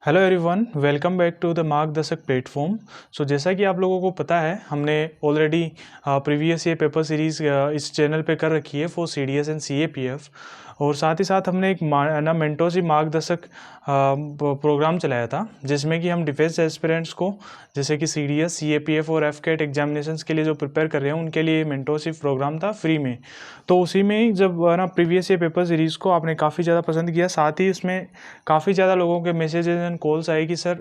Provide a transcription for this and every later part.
Hello everyone, welcome back to the Margdarshak platform. So जैसा कि आप लोगों को पता है, हमने ऑलरेडी प्रीवियस ये पेपर सीरीज़ इस चैनल पे कर रखी है फॉर CDS एंड CAPF। और साथ ही साथ हमने एक मेंटोरशिप मार्गदर्शक प्रोग्राम चलाया था, जिसमें कि हम डिफेंस एस्पिरेंट्स को जैसे कि CDS, CAPF और FCAT एग्जामिनेशंस के लिए जो प्रिपेयर कर रहे हैं उनके लिए मेंटोरशिप प्रोग्राम था फ्री में। तो उसी में ही जब प्रीवियस ये पेपर सीरीज़ को आपने काफ़ी ज़्यादा पसंद किया, साथ ही इसमें काफ़ी ज़्यादा लोगों के मैसेजेस एंड कॉल्स आए कि सर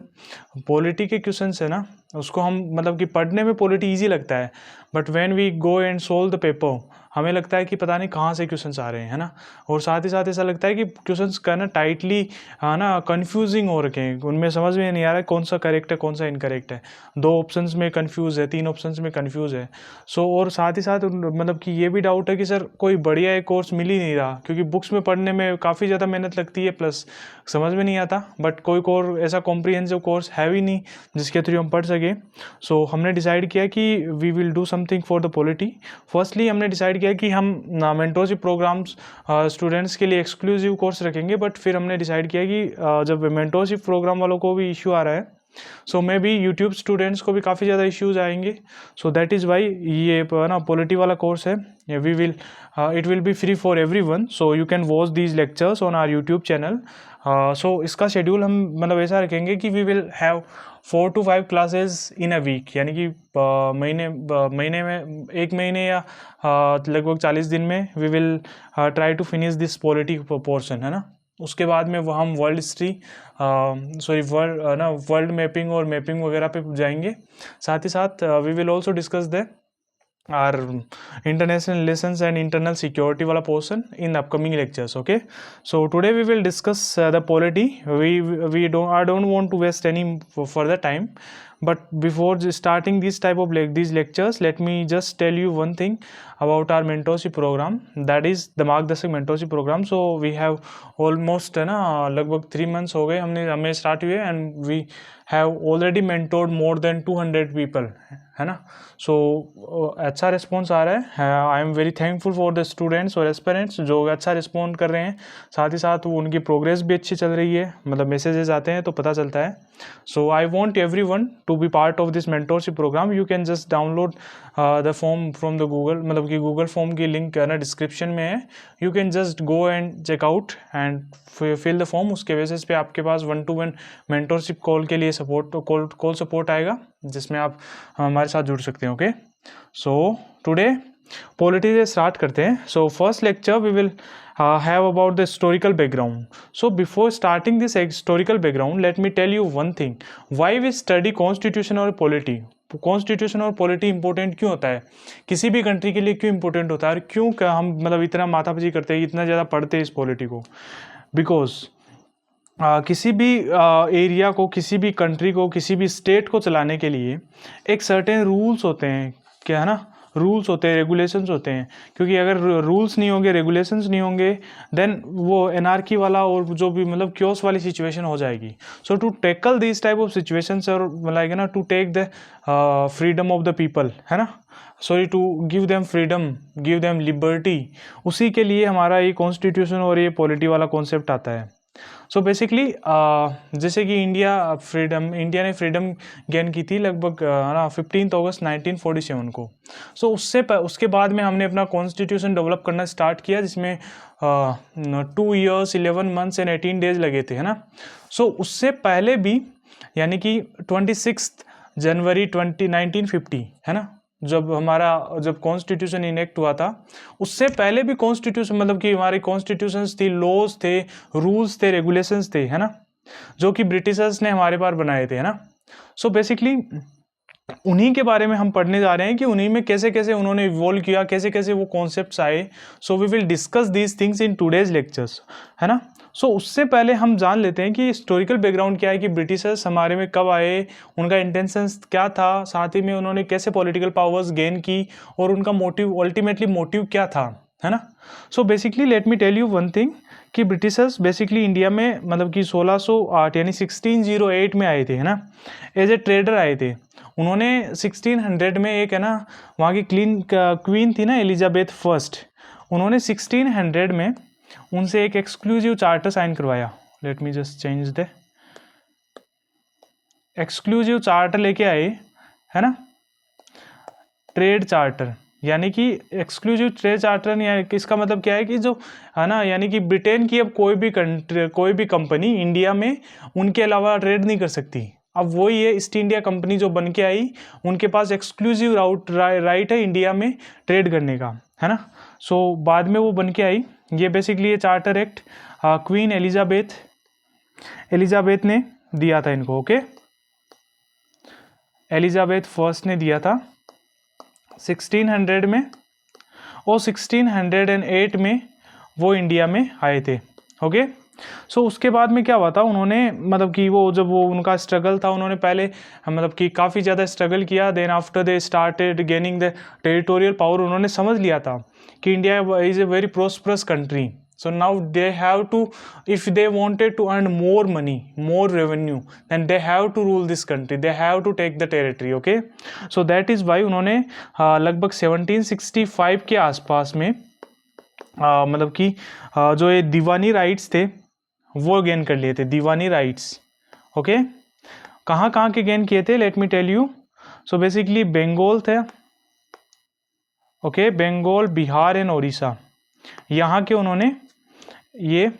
पॉलिटी के क्वेश्चंस है ना, उसको हम कि पढ़ने में पॉलिटी ईजी लगता है, but when we go and solve the paper हमें लगता है कि पता नहीं कहाँ से क्वेश्चंस आ रहे हैं, है ना। और साथ ही साथ ऐसा लगता है कि क्वेश्चंस का ना टाइटली कंफ्यूजिंग हो रखे हैं, उनमें समझ में नहीं आ रहा है कौन सा करेक्ट है कौन सा इनकरेक्ट है, 2 ऑप्शंस में कंफ्यूज है, 3 ऑप्शंस में कंफ्यूज है। और साथ ही साथ कि ये भी डाउट है कि सर कोई बढ़िया एक कोर्स मिल ही नहीं रहा, क्योंकि बुक्स में पढ़ने में काफ़ी ज़्यादा मेहनत लगती है, प्लस समझ में नहीं आता, बट कोई ऐसा कॉम्प्रिहेंसिव कोर्स है भी नहीं जिसके थ्रू हम पढ़ सकें। सो हमने डिसाइड किया कि we will do something for the polity. Firstly हमने डिसाइड किया कि हम मेंटोरशिप प्रोग्राम्स स्टूडेंट्स के लिए एक्सक्लूसिव कोर्स रखेंगे, बट फिर हमने डिसाइड किया कि जब मेंटोरशिप प्रोग्राम वालों को भी इश्यू आ रहा है, so maybe YouTube students को भी काफ़ी ज़्यादा इश्यूज आएंगे। सो दैट इज़ वाई ये पॉलिटी वाला कोर्स है, we will it will be free for everyone, so you can watch these lectures on our YouTube channel. So इसका schedule हम ऐसा रखेंगे कि we will have 4 to 5 classes in a week, यानी कि महीने में 1 महीने या लगभग 40 दिन में we will try to finish this polity portion, है ना। उसके बाद में वो हम वर्ल्ड हिस्ट्री वर्ल्ड मैपिंग और मैपिंग वगैरह पे जाएंगे। साथ ही साथ we will also discuss the our international relations and internal security wala portion in the upcoming lectures. Okay, so today we will discuss the polity. I don't want to waste any further time, but before starting this type of these lectures, let me just tell you one thing about our mentorship program, that is the मार्गदर्शक mentorship program. So we have almost लगभग 3 months हो गए हमें start हुए, and we have already mentored more than 200 people, है ना। सो अच्छा response आ रहा है। I am very thankful for the students और एस्पिरेंट्स जो अच्छा रिस्पॉन्ड कर रहे हैं। साथ ही साथ उनकी प्रोग्रेस भी अच्छी चल रही है, मैसेजेस आते हैं तो पता चलता है। So I want everyone to be part of this mentorship program. You can just download the form from the Google, कि गूगल फॉर्म की लिंक डिस्क्रिप्शन में है। You can just go and check out and fill the form. उसके basis पे आपके पास 1-to-1 mentorship call के लिए call support आएगा, जिसमें आप हमारे साथ जुड़ सकते हैं। ओके, सो टुडे पॉलिटी से स्टार्ट करते हैं। So first lecture we will have about the historical background. So before starting this historical background, let me tell you one thing, why we study constitution और polity. Constitution और polity important क्यों होता है, किसी भी country के लिए क्यों इंपॉर्टेंट होता है, और क्यों हम इतना माथापची करते हैं, इतना ज़्यादा पढ़ते हैं इस पॉलिटी को। बिकॉज किसी भी एरिया को, किसी भी कंट्री को, किसी भी स्टेट को चलाने के लिए एक सर्टेन रूल्स होते हैं, क्या है ना, रूल्स होते हैं, रेगुलेशंस होते हैं। क्योंकि अगर रूल्स नहीं होंगे, रेगुलेशंस नहीं होंगे, देन वो एनार्की वाला और जो भी क्योस वाली सिचुएशन हो जाएगी। So to tackle this type of situations और to take the freedom of the people, है ना, sorry, to give them freedom, give them liberty, उसी के लिए हमारा ये कॉन्स्टिट्यूशन और ये पॉलिटी वाला कॉन्सेप्ट आता है। सो बेसिकली जैसे कि इंडिया ने फ्रीडम गेन की थी लगभग 15 अगस्त 1947 को। सो उसके बाद में हमने अपना कॉन्स्टिट्यूशन डेवलप करना स्टार्ट किया, जिसमें 2 years 11 months एंड 18 days लगे थे, है ना। सो उससे पहले भी, यानी कि 26 जनवरी 1950, है ना, जब कॉन्स्टिट्यूशन इनेक्ट हुआ था, उससे पहले भी कॉन्स्टिट्यूशन कि हमारी कॉन्स्टिट्यूशंस थी, लॉज थे, रूल्स थे, रेगुलेशंस थे, है ना, जो कि ब्रिटिशर्स ने हमारे पास बनाए थे, है ना। सो बेसिकली उन्हीं के बारे में हम पढ़ने जा रहे हैं कि उन्हीं में कैसे कैसे उन्होंने इवॉल्व किया, कैसे कैसे वो कॉन्सेप्ट्स आए। So we will discuss these things in today's lectures, है ना। सो उससे पहले हम जान लेते हैं कि हिस्टोरिकल बैकग्राउंड क्या है, कि ब्रिटिशर्स हमारे में कब आए, उनका इंटेंशंस क्या था, साथ ही में उन्होंने कैसे पॉलिटिकल पावर्स गेन की, और उनका अल्टीमेटली मोटिव क्या था, है ना। So basically let me tell you one thing, कि ब्रिटिशर्स बेसिकली इंडिया में कि 1608 यानी 1608 में आए थे, है ना, एज ए ट्रेडर आए थे। उन्होंने 1600 में एक, है ना, वहाँ की क्वीन थी ना, एलिजाबेथ फर्स्ट, उन्होंने 1600 में उनसे एक एक्सक्लूसिव चार्टर साइन करवाया। Late me just change the exclusive charter लेके आए, है ना, ट्रेड चार्टर, यानी कि एक्सक्लूसिव ट्रेड चार्टर, यानी इसका मतलब क्या है कि जो है ना, यानी कि ब्रिटेन की अब कोई भी कंट्री, कोई भी कंपनी इंडिया में उनके अलावा ट्रेड नहीं कर सकती। अब वही है, ईस्ट इंडिया कंपनी जो बन के आई, उनके पास एक्सक्लूसिव राइट है इंडिया में ट्रेड करने का, है ना। सो बाद में वो बन के आई। ये बेसिकली ये चार्टर एक्ट क्वीन एलिजाबेथ ने दिया था इनको, ओके। एलिजाबेथ फर्स्ट ने दिया था 1600 में, और 1608 में वो इंडिया में आए थे, ओके। सो उसके बाद में क्या हुआ था, उन्होंने मतलब कि वो जब वो उनका स्ट्रगल था, उन्होंने पहले मतलब कि काफ़ी ज़्यादा स्ट्रगल किया, then after they started gaining the territorial power. उन्होंने समझ लिया था कि India is a very prosperous country, so now they have to, if they wanted to earn more money, more revenue, then they have to rule this country, they have to take the territory, okay. so that is why उन्होंने लगभग 1765 के आसपास में मतलब कि जो ये दीवानी rights थे वो गेन कर लिए थे, दीवानी राइट्स, ओके। कहाँ कहाँ के गेन किए थे, let me tell you. So basically Bengal थे, ओके, बंगाल, बिहार एंड उड़ीसा, यहाँ के उन्होंने ये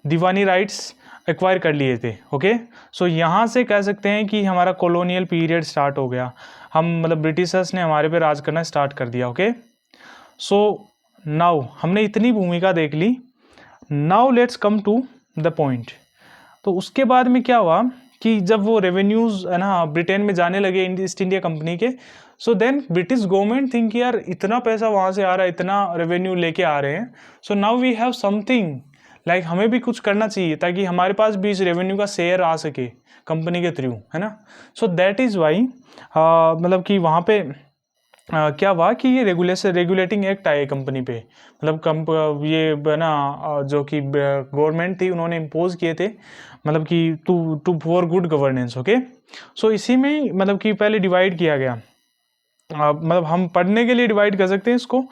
दीवानी राइट्स एक्वायर कर लिए थे, ओके। सो यहाँ से कह सकते हैं कि हमारा कॉलोनियल पीरियड स्टार्ट हो गया, हम मतलब ब्रिटिशर्स ने हमारे पे राज करना स्टार्ट कर दिया, ओके। सो नाउ हमने इतनी भूमिका देख ली, now let's come to the point. तो उसके बाद में क्या हुआ कि जब वो रेवेन्यूज़ है ना ब्रिटेन में जाने लगे ईस्ट इंडिया कंपनी के, so then British government think यार इतना पैसा वहाँ से आ रहा है, इतना रेवेन्यू लेके आ रहे हैं, so now we have something like, हमें भी कुछ करना चाहिए ताकि हमारे पास भी इस रेवेन्यू का शेयर आ सके कंपनी के थ्रू, है ना। सो दैट इज़ वाई मतलब कि वहाँ पे क्या हुआ कि ये रेगुलेटिंग एक्ट आए कंपनी पे, मतलब ये ना जो कि गवर्नमेंट थी उन्होंने इम्पोज किए थे, मतलब कि to for good governance, okay. सो इसी में मतलब कि पहले डिवाइड किया गया, मतलब हम पढ़ने के लिए डिवाइड कर सकते हैं इसको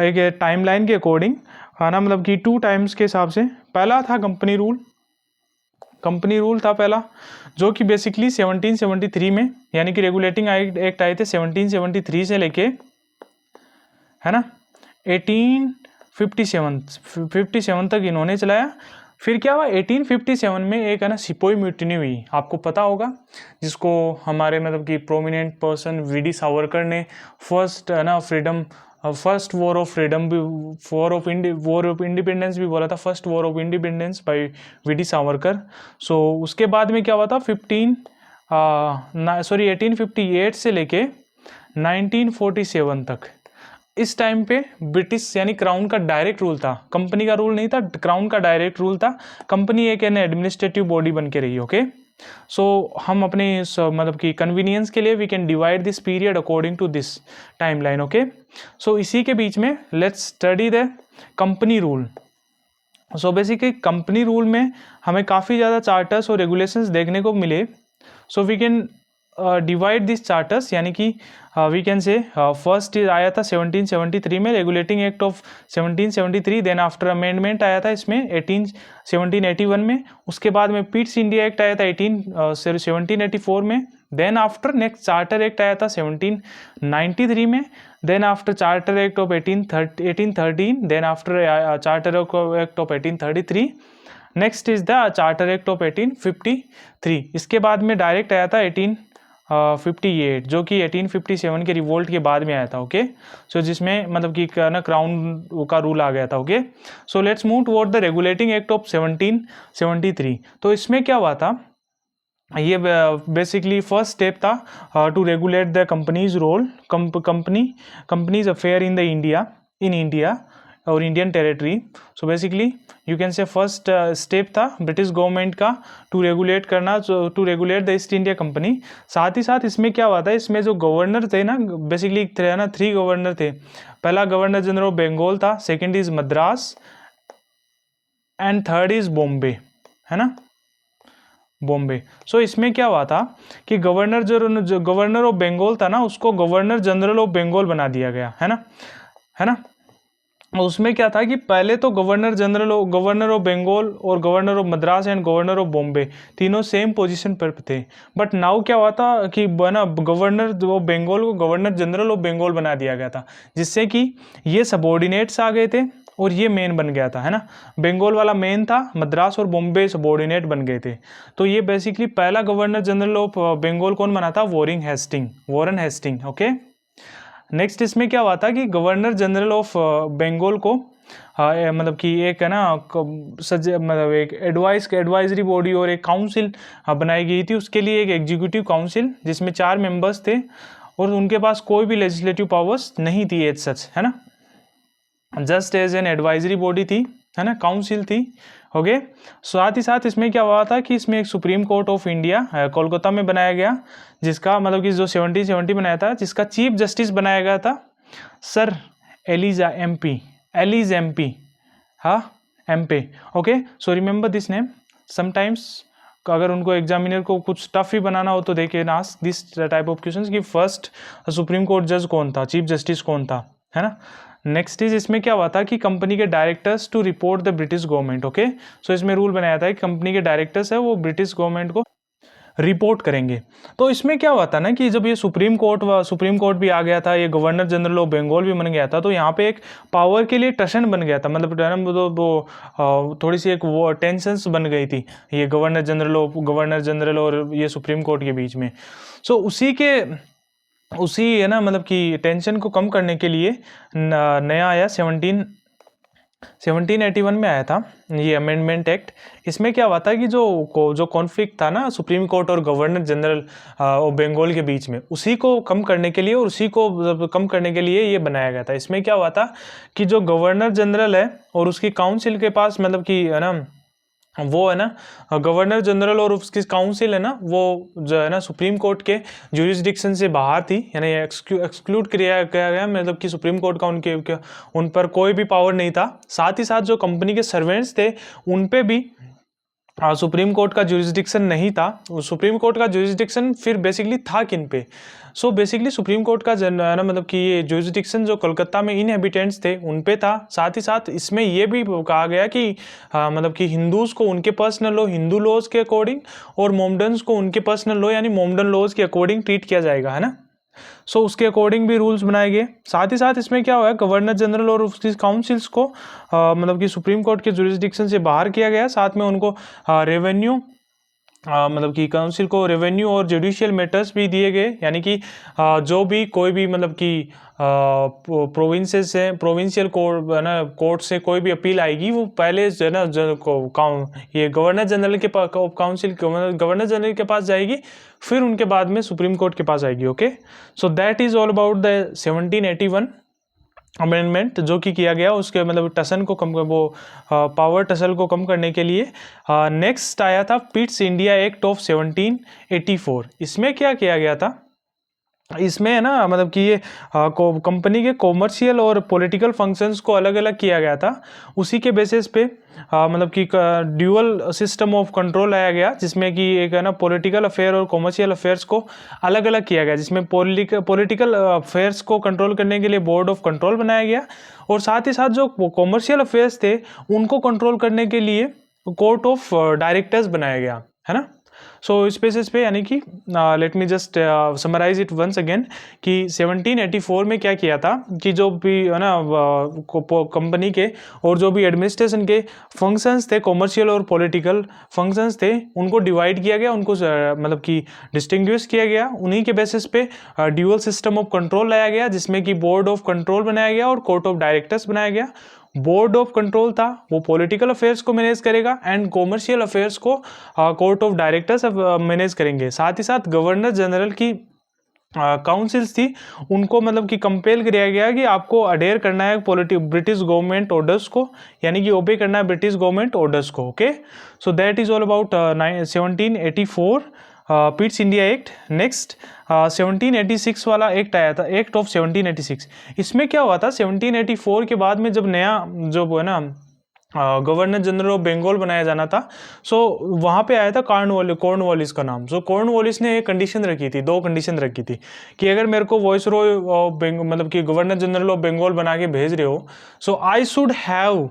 एक टाइमलाइन के अकॉर्डिंग, है ना, मतलब कि 2 टाइम्स के हिसाब से। पहला था कंपनी रूल था पहला, जो कि बेसिकली 1773 में, यानी कि रेगुलेटिंग एक्ट आए थे 1773 से लेके, है ना, 1857 तक इन्होंने चलाया। फिर क्या हुआ 1857 में एक है ना सिपोही म्यूटिनी हुई, आपको पता होगा, जिसको हमारे मतलब कि प्रोमिनेंट पर्सन वीडी सावरकर ने फर्स्ट है ना freedom, first war of freedom भी, वॉर ऑफ इंडिपेंडेंस भी बोला था, first war of independence by V D Savarkar. So उसके बाद में क्या हुआ था 1858 से लेके 1947 तक, इस टाइम पे ब्रिटिश यानी क्राउन का डायरेक्ट रूल था, कंपनी का रूल नहीं था, क्राउन का डायरेक्ट रूल था। कंपनी एक एडमिनिस्ट्रेटिव बॉडी बन के रही, ओके। सो हम अपने मतलब कि कन्वीनियंस के लिए we can divide this period according to this timeline, okay. सो इसी के बीच में let's study the company rule. So basically company rule में हमें काफ़ी ज़्यादा चार्टर्स और रेगुलेशंस देखने को मिले। So we can divide this charters, यानी कि वी कैन से फर्स्ट आया था 1773 में regulating act of 1773, then after amendment आया था इसमें 1781 में, उसके बाद में पिट्स इंडिया एक्ट आया था 1784 में, then after next charter act आया था 1793 में, then after charter act of 1813, then after charter act of 1833, next is the charter act of 1853। इसके बाद में डायरेक्ट आया था 1858, जो कि 1857 के रिवोल्ट के बाद में आया था, ओके। सो जिसमें मतलब कि ना क्राउन का रूल आ गया था, okay. So let's move toward the regulating act of 1773। तो इसमें क्या हुआ था, ये बेसिकली फर्स्ट स्टेप था to regulate the company's role, company's affair in India और Indian territory. So basically you can say first step था ब्रिटिश गवर्नमेंट का टू रेगुलेट करना, to regulate the East India Company. साथ ही साथ इसमें क्या हुआ था, इसमें जो गवर्नर थे ना, बेसिकली थे ना 3 गवर्नर थे। पहला गवर्नर जनरल ऑफ बंगाल था, second is Madras and third is Bombay, है ना, बॉम्बे। सो इसमें क्या हुआ था कि जो गवर्नर ऑफ बंगाल था ना, उसको गवर्नर जनरल ऑफ बंगाल बना दिया गया, है ना। उसमें क्या था कि पहले तो गवर्नर ऑफ बंगाल और governor of Madras and governor of Bombay तीनों सेम पोजीशन पर थे। बट नाउ क्या हुआ था कि ना गवर्नर ऑफ बंगाल को गवर्नर जनरल ऑफ बंगाल बना दिया गया था, जिससे कि ये सबॉर्डिनेट्स आ गए थे और ये मेन बन गया था, है ना। बंगाल वाला मेन था, मद्रास और बॉम्बे सबॉर्डिनेट बन गए थे। तो ये बेसिकली पहला गवर्नर जनरल ऑफ बंगाल कौन बना था? Warren Hasting. ओके, नेक्स्ट इसमें क्या हुआ था कि गवर्नर जनरल ऑफ बंगाल को मतलब कि एक है ना मतलब एक एडवाइजरी बॉडी और एक काउंसिल बनाई गई थी। उसके लिए एक एग्जीक्यूटिव काउंसिल जिसमें 4 मेंबर्स थे और उनके पास कोई भी लेजिस्लेटिव पावर्स नहीं थी एज सच, है ना, just as an advisory body थी, है ना, काउंसिल थी। ओके, साथ ही साथ इसमें क्या हुआ था कि इसमें एक supreme court of India Kolkata में बनाया गया, जिसका मतलब कि जो 1770 बनाया था, जिसका चीफ जस्टिस बनाया गया था सर एलिज एमपी, हाँ MP. Okay, so remember this name. Sometimes अगर उनको एग्जामिनर को कुछ टफ ही बनाना हो तो they can ask this type of questions कि फर्स्ट सुप्रीम कोर्ट जज कौन था, चीफ जस्टिस कौन था, है ना। नेक्स्ट इज इसमें क्या हुआ था कि कंपनी के directors to report the British government. Okay, so इसमें रूल बनाया था कि कंपनी के डायरेक्टर्स है वो ब्रिटिश गवर्नमेंट को रिपोर्ट करेंगे। तो इसमें क्या हुआ था ना कि जब ये सुप्रीम कोर्ट भी आ गया था, ये गवर्नर जनरल ऑफ बंगाल भी बन गया था, तो यहाँ पे एक पावर के लिए टशन बन गया था, मतलब वो थोड़ी सी एक वो टेंशंस बन गई थी ये गवर्नर जनरल और ये सुप्रीम कोर्ट के बीच में। सो उसी है ना मतलब कि टेंशन को कम करने के लिए नया आया 1781 में आया था ये अमेंडमेंट एक्ट। इसमें क्या हुआ था कि जो कॉन्फ्लिक्ट था ना सुप्रीम कोर्ट और गवर्नर जनरल और बंगाल के बीच में, उसी को कम करने के लिए और उसी को कम करने के लिए ये बनाया गया था। इसमें क्या हुआ था कि जो गवर्नर जनरल है और उसकी काउंसिल के पास मतलब कि है ना वो है ना गवर्नर जनरल और उसकी काउंसिल है ना वो जो है ना सुप्रीम कोर्ट के ज्यूरिसडिक्शन से बाहर थी, यानी एक्सक्लूड किया गया, मतलब कि सुप्रीम कोर्ट का उन पर कोई भी पावर नहीं था। साथ ही साथ जो कंपनी के सर्वेंट्स थे उन पे भी सुप्रीम कोर्ट का ज्यूरिसडिक्शन नहीं था। सुप्रीम कोर्ट का ज्यूरिसडिक्शन फिर बेसिकली था किन पे? सो बेसिकली सुप्रीम कोर्ट का ना मतलब कि ये ज्यूरिसडिक्शन जो कोलकाता में इनहेबिटेंट्स थे उन पे था। साथ ही साथ इसमें ये भी कहा गया कि मतलब कि हिंदूज को उनके पर्सनल लॉ हिंदू लॉज के अकॉर्डिंग और मोमडन्स को उनके पर्सनल लॉ यानी मोमडन लॉज के अकॉर्डिंग ट्रीट किया जाएगा, है ना। सो उसके अकॉर्डिंग भी रूल्स बनाए गए। साथ ही साथ इसमें क्या हुआ है गवर्नर जनरल और उसकी काउंसिल्स को मतलब कि सुप्रीम कोर्ट के जुरिस्डिक्शन से बाहर किया गया। साथ में उनको रेवेन्यू मतलब कि काउंसिल को रेवेन्यू और जुडिशियल मैटर्स भी दिए गए, यानी कि जो भी कोई भी मतलब कि प्रोविंसेस से प्रोविंशियल कोर्ट है ना कोर्ट से कोई भी अपील आएगी वो पहले जो है ना ये गवर्नर जनरल के पास गवर्नर जनरल के पास जाएगी, फिर उनके बाद में सुप्रीम कोर्ट के पास आएगी। Okay, so that is all about the 1781 amendment जो कि किया गया उसके मतलब टसन को कम वो पावर टसल को कम करने के लिए। नेक्स्ट आया था पिट्स इंडिया एक्ट ऑफ 1784। इसमें क्या किया गया था, इसमें है ना मतलब कि ये कंपनी के कॉमर्शियल और पॉलिटिकल फंक्शंस को अलग अलग किया गया था। उसी के बेसिस पे मतलब कि ड्यूअल सिस्टम ऑफ कंट्रोल लाया गया, जिसमें कि एक है ना पॉलिटिकल अफेयर और कॉमर्शियल अफेयर्स को अलग अलग किया गया, जिसमें पॉलिटिकल अफेयर्स को कंट्रोल करने के लिए बोर्ड ऑफ कंट्रोल बनाया गया और साथ ही साथ जो कॉमर्शियल अफेयर्स थे उनको कंट्रोल करने के लिए कोर्ट ऑफ डायरेक्टर्स बनाया गया, है ना। सो इस बेसिस पे यानी कि let me just summarise it once again कि 1784 में क्या किया था कि जो भी है ना कंपनी के और जो भी एडमिनिस्ट्रेशन के फंक्शंस थे कॉमर्शियल और पॉलिटिकल फंक्शंस थे उनको डिवाइड किया गया, उनको मतलब कि डिस्टिंग्विश किया गया। उन्हीं के बेसिस पे ड्यूअल सिस्टम ऑफ कंट्रोल लाया गया, जिसमें कि बोर्ड ऑफ कंट्रोल बनाया गया और कोर्ट ऑफ डायरेक्टर्स बनाया गया। बोर्ड ऑफ कंट्रोल था वो पॉलिटिकल अफेयर्स को मैनेज करेगा एंड कॉमर्शियल अफेयर्स को कोर्ट ऑफ डायरेक्टर्स मैनेज करेंगे। साथ ही साथ गवर्नर जनरल की काउंसिल्स थी उनको मतलब कि कंपेल किया गया कि आपको अडेयर करना है ब्रिटिश गवर्नमेंट ऑर्डर्स को, यानी कि ओबे करना है ब्रिटिश गवर्नमेंट ऑर्डर्स को। Okay, so that is all about 1784 Pitt's India act. Next 1786 वाला एक्ट आया था, एक्ट ऑफ 1786। इसमें क्या हुआ था 1784 के बाद में जब नया जो है ना गवर्नर जनरल ऑफ बंगाल बनाया जाना था। सो वहाँ पे आया था कॉर्नवालिस का नाम। सो कॉर्नवालिस ने एक कंडीशन रखी थी, 2 कंडीशन रखी थी कि अगर मेरे को वॉइस रॉय मतलब कि गवर्नर जनरल ऑफ बंगाल बना के भेज रहे हो, सो आई शुड हैव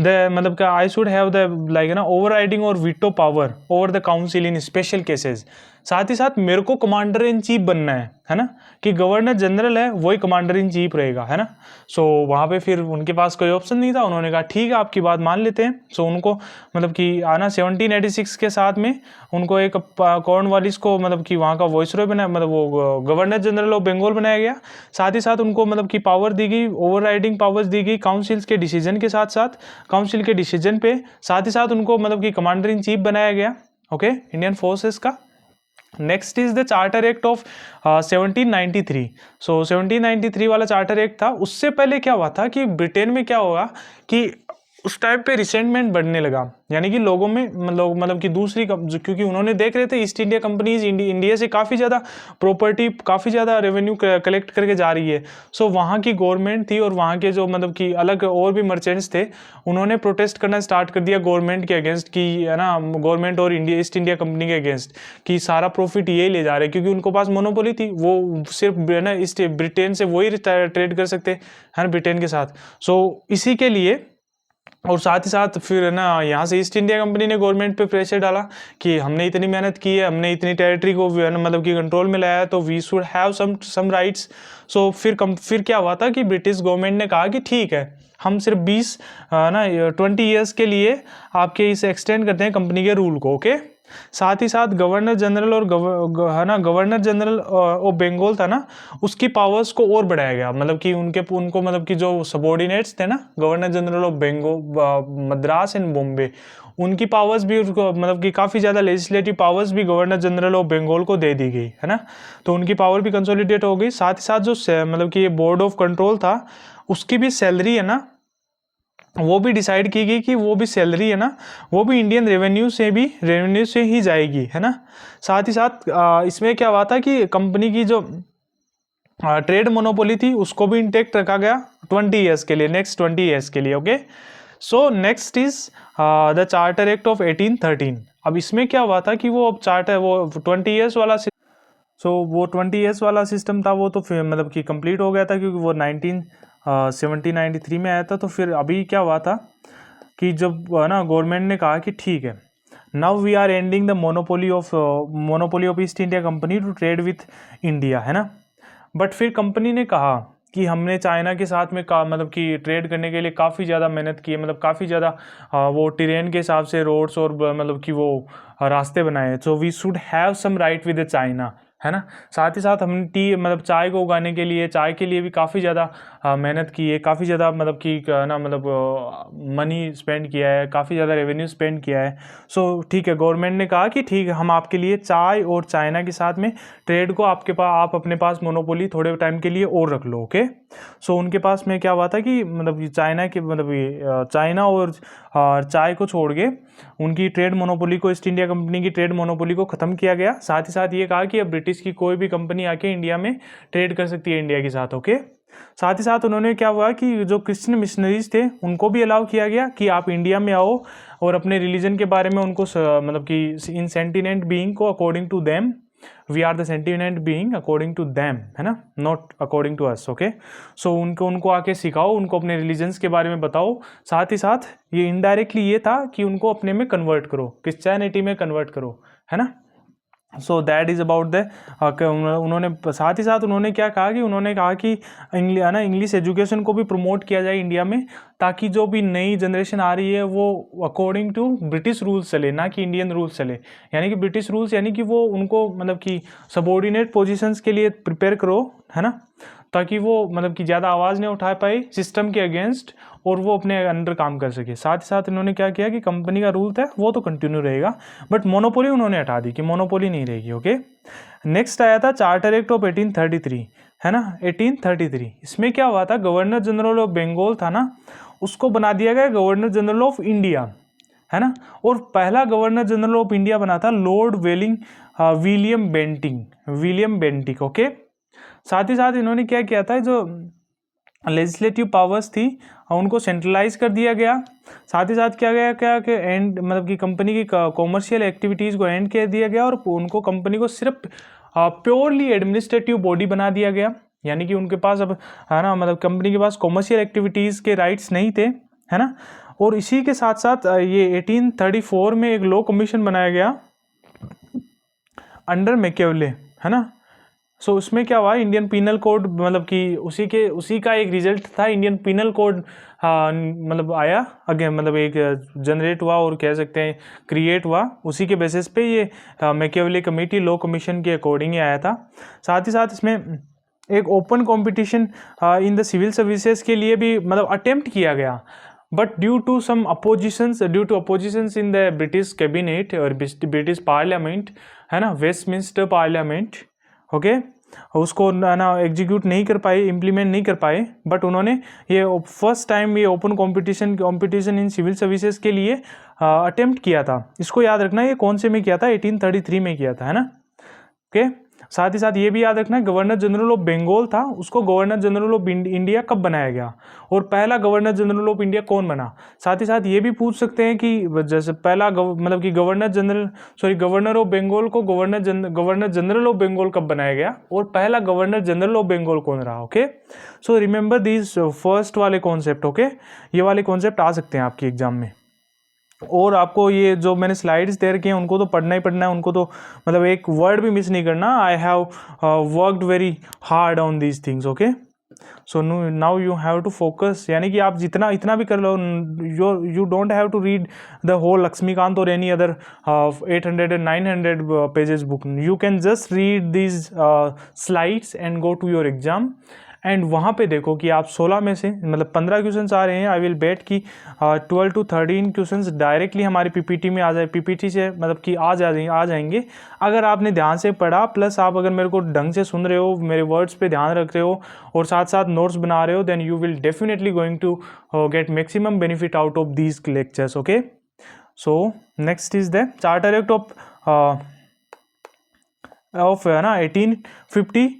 द मतलब क्या I should have the like ना ओवर राइडिंग और veto power over the council in special cases. साथ ही साथ मेरे को कमांडर इन चीफ बनना है ना, कि गवर्नर जनरल है वही कमांडर इन चीफ रहेगा, है ना। सो वहाँ पे फिर उनके पास कोई ऑप्शन नहीं था, उन्होंने कहा ठीक है आपकी बात मान लेते हैं। सो उनको मतलब कि आना 1786 के साथ में उनको एक कॉर्नवालिस को मतलब कि वहाँ का वॉइसरॉय बनाया, मतलब वो गवर्नर जनरल ऑफ बंगाल बनाया गया। साथ ही साथ उनको मतलब कि पावर दी गई, ओवर राइडिंग पावर्स दी गई काउंसिल्स के डिसीजन के साथ साथ, काउंसिल के डिसीजन पे। साथ ही साथ उनको मतलब कि कमांडर इन चीफ बनाया गया, ओके, इंडियन फोर्सेस का। Next is the charter act of 1793। सो 1793 वाला चार्टर एक्ट था। उससे पहले क्या हुआ था कि ब्रिटेन में क्या होगा कि उस टाइम पे रिसेंटमेंट बढ़ने लगा, यानी कि लोगों में मतलब कि दूसरी क्योंकि उन्होंने देख रहे थे ईस्ट इंडिया कंपनीज इंडिया से काफ़ी ज़्यादा प्रॉपर्टी, काफ़ी ज़्यादा रेवेन्यू कलेक्ट करके जा रही है। सो वहाँ की गवर्नमेंट थी और वहाँ के जो मतलब कि अलग और भी मर्चेंट्स थे, उन्होंने प्रोटेस्ट करना स्टार्ट कर दिया गवर्नमेंट के अगेंस्ट, कि है ना गवर्नमेंट और ईस्ट इंडिया कंपनी के अगेंस्ट, कि सारा प्रॉफिट ये ले जा रहे, क्योंकि उनको पास मोनोपोली थी, वो सिर्फ है ना इस ब्रिटेन से वही ट्रेड कर सकते हैं, है ना, ब्रिटेन के साथ। सो इसी के लिए, और साथ ही साथ फिर है ना यहाँ से ईस्ट इंडिया कंपनी ने गवर्नमेंट पे प्रेशर डाला कि हमने इतनी मेहनत की है, हमने इतनी टेरिटरी को मतलब कि कंट्रोल में लाया है, तो we should have some rights. So फिर क्या हुआ था कि ब्रिटिश गवर्नमेंट ने कहा कि ठीक है, हम सिर्फ 20 ईयर्स के लिए आपके इसे एक्सटेंड करते हैं कंपनी के रूल को, ओके। साथ ही साथ गवर्नर जनरल और है ना गवर्नर जनरल ऑफ बंगाल था ना, उसकी पावर्स को और बढ़ाया गया, मतलब कि उनको मतलब कि जो सबॉर्डिनेट्स थे ना governor general of Bengal Madras and Bombay, उनकी पावर्स भी उसको मतलब कि काफ़ी ज़्यादा लेजिस्लेटिव पावर्स भी गवर्नर जनरल ऑफ बंगाल को दे दी गई, है ना। तो उनकी पावर भी कंसोलिडेट हो गई। साथ ही साथ जो मतलब कि ये बोर्ड ऑफ कंट्रोल था, उसकी भी सैलरी है ना, वो भी डिसाइड की गई कि वो भी सैलरी है ना, वो भी इंडियन रेवेन्यू से ही जाएगी, है ना। साथ ही साथ इसमें क्या हुआ था कि कंपनी की जो ट्रेड मोनोपोली थी उसको भी इंटेक्ट रखा गया 20 ईयर्स के लिए, नेक्स्ट 20 ईयर्स के लिए, okay. So next is the charter act of 1813। अब इसमें क्या हुआ था कि वो चार्टर वो 20 ईयर्स वाला वो 20 ईयर्स वाला सिस्टम था, वो तो फिर मतलब कि कंप्लीट हो गया था, क्योंकि वो 1793 में आया था। तो फिर अभी क्या हुआ था कि जब ना गवर्नमेंट ने कहा कि ठीक है, now we are ending the monopoly of East India Company to trade with India, है ना। बट फिर कंपनी ने कहा कि हमने चाइना के साथ में मतलब कि ट्रेड करने के लिए काफ़ी ज़्यादा मेहनत की है, मतलब काफ़ी ज़्यादा वो टेरेन के हिसाब से रोड्स और मतलब कि वो रास्ते बनाए, so we should have some right with China, है ना। साथ ही साथ हमने मतलब चाय को उगाने के लिए, चाय के लिए भी काफ़ी ज़्यादा मेहनत की है, काफ़ी ज़्यादा मतलब कि ना मतलब मनी स्पेंड किया है, काफ़ी ज़्यादा रेवेन्यू स्पेंड किया है। सो ठीक है, गवर्नमेंट ने कहा कि ठीक है, हम आपके लिए चाय और चाइना के साथ में ट्रेड को आप अपने पास मोनोपोली थोड़े टाइम के लिए और रख लो, ओके। सो उनके पास में क्या हुआ था कि मतलब चाइना के मतलब चाइना और चाय को छोड़ के उनकी ट्रेड मोनोपोली को, ईस्ट इंडिया कंपनी की ट्रेड मोनोपोली को ख़त्म किया गया। साथ ही साथ ये कहा कि अब ब्रिटिश की कोई भी कंपनी आके इंडिया में ट्रेड कर सकती है इंडिया के साथ, ओके। साथ ही साथ उन्होंने क्या हुआ कि जो क्रिश्चियन मिशनरीज थे उनको भी अलाउ किया गया कि आप इंडिया में आओ और अपने रिलीजन के बारे में उनको मतलब कि इन सेंटिनेंट बीइंग को according to them, we are the sentient being according to them, है ना, not according to us, okay. So उनको आके सिखाओ, उनको अपने रिलीजन्स के बारे में बताओ। साथ ही साथ ये इनडायरेक्टली ये था कि उनको अपने में कन्वर्ट करो, क्रिश्चियनिटी में कन्वर्ट करो, है ना। So that is about the उन्होंने साथ ही साथ उन्होंने क्या कहा कि उन्होंने कहा कि इंग्लिश एजुकेशन को भी प्रमोट किया जाए इंडिया में, ताकि जो भी नई जनरेशन आ रही है वो अकॉर्डिंग टू ब्रिटिश रूल्स चले, ना कि इंडियन रूल्स चले। यानी कि ब्रिटिश रूल्स यानी कि वो उनको मतलब कि सबॉर्डिनेट पोजीशंस के लिए प्रिपेयर करो, है ना, ताकि वो मतलब कि ज़्यादा आवाज़ नहीं उठा पाए सिस्टम के अगेंस्ट और वो अपने अंडर काम कर सके। साथ ही साथ इन्होंने क्या किया कि कंपनी का रूल था वो तो कंटिन्यू रहेगा, बट मोनोपोली उन्होंने हटा दी कि मोनोपोली नहीं रहेगी, ओके। नेक्स्ट आया था चार्टर एक्ट ऑफ 1833, है ना, 1833। इसमें क्या हुआ था, गवर्नर जनरल ऑफ बंगाल था ना, उसको बना दिया गया गवर्नर जनरल ऑफ इंडिया, है ना। और पहला गवर्नर जनरल ऑफ इंडिया बना था लॉर्ड विलियम बेंटिक, ओके। साथ ही साथ इन्होंने क्या किया था, जो लेजिस्लेटिव पावर्स थी उनको सेंट्रलाइज कर दिया गया। साथ ही साथ क्या गया क्या कि एंड मतलब कि कंपनी की कॉमर्शियल एक्टिविटीज़ को एंड कर दिया गया और उनको कंपनी को सिर्फ प्योरली एडमिनिस्ट्रेटिव बॉडी बना दिया गया। यानी कि उनके पास अब है ना मतलब कंपनी के पास कॉमर्शियल एक्टिविटीज़ के राइट्स नहीं थे, है ना। और इसी के साथ साथ ये 1834 में एक लॉ कमीशन बनाया गया अंडर मैकियावेली, है ना। सो उसमें क्या हुआ, इंडियन पीनल कोड मतलब कि उसी का एक रिजल्ट था, इंडियन पीनल कोड मतलब आया अगेन, मतलब एक जनरेट हुआ और कह सकते हैं क्रिएट हुआ। उसी के बेसिस पे ये मैकियावेली कमेटी लॉ कमीशन के अकॉर्डिंग ही आया था। साथ ही साथ इसमें एक open competition in the civil services के लिए भी मतलब अटेम्प्ट किया गया, but due to oppositions in the British cabinet और ब्रिटिश पार्लियामेंट, है ना, वेस्टमिंस्टर पार्लियामेंट, ओके, उसको ना एग्जीक्यूट नहीं कर पाए, इम्प्लीमेंट नहीं कर पाए। बट उन्होंने ये फर्स्ट टाइम ये open competition in civil services के लिए अटेम्प्ट किया था। इसको याद रखना, ये कौन से में किया था, 1833 में किया था, है ना, ओके। साथ ही साथ ये भी याद रखना, गवर्नर जनरल ऑफ बंगाल था, उसको गवर्नर जनरल ऑफ इंडिया कब बनाया गया और पहला गवर्नर जनरल ऑफ इंडिया कौन बना। साथ ही साथ ये भी पूछ सकते हैं कि जैसे पहला मतलब कि गवर्नर ऑफ बंगाल को गवर्नर जनरल ऑफ बंगाल कब बनाया गया और पहला गवर्नर जनरल ऑफ बंगाल कौन रहा। Okay, so remember this first वाले कॉन्सेप्ट। ओके, ये वाले कॉन्सेप्ट आ सकते हैं आपके एग्जाम में। और आपको ये जो मैंने स्लाइड्स दे रखे हैं उनको तो पढ़ना ही पढ़ना है, उनको तो मतलब एक वर्ड भी मिस नहीं करना। I have worked very hard on these things. Okay, so now you have to focus, यानी कि आप इतना भी कर लो, you don't have to read the whole Laxmikanth और any other 800 and 900 pages book. You can just read these slides and go to your exam. And वहाँ पे देखो कि आप 16 में से मतलब 15 क्वेश्चंस आ रहे हैं। आई विल बेट कि 12 to 13 क्वेश्चंस डायरेक्टली हमारी पीपीटी में आ जाए, पीपीटी से मतलब कि आ जाएंगे अगर आपने ध्यान से पढ़ा, प्लस आप अगर मेरे को ढंग से सुन रहे हो, मेरे वर्ड्स पे ध्यान रख रहे हो और साथ साथ नोट्स बना रहे हो, then you will definitely going to get maximum benefit out of these lectures. Okay, so next is the charter act of है ना 1853।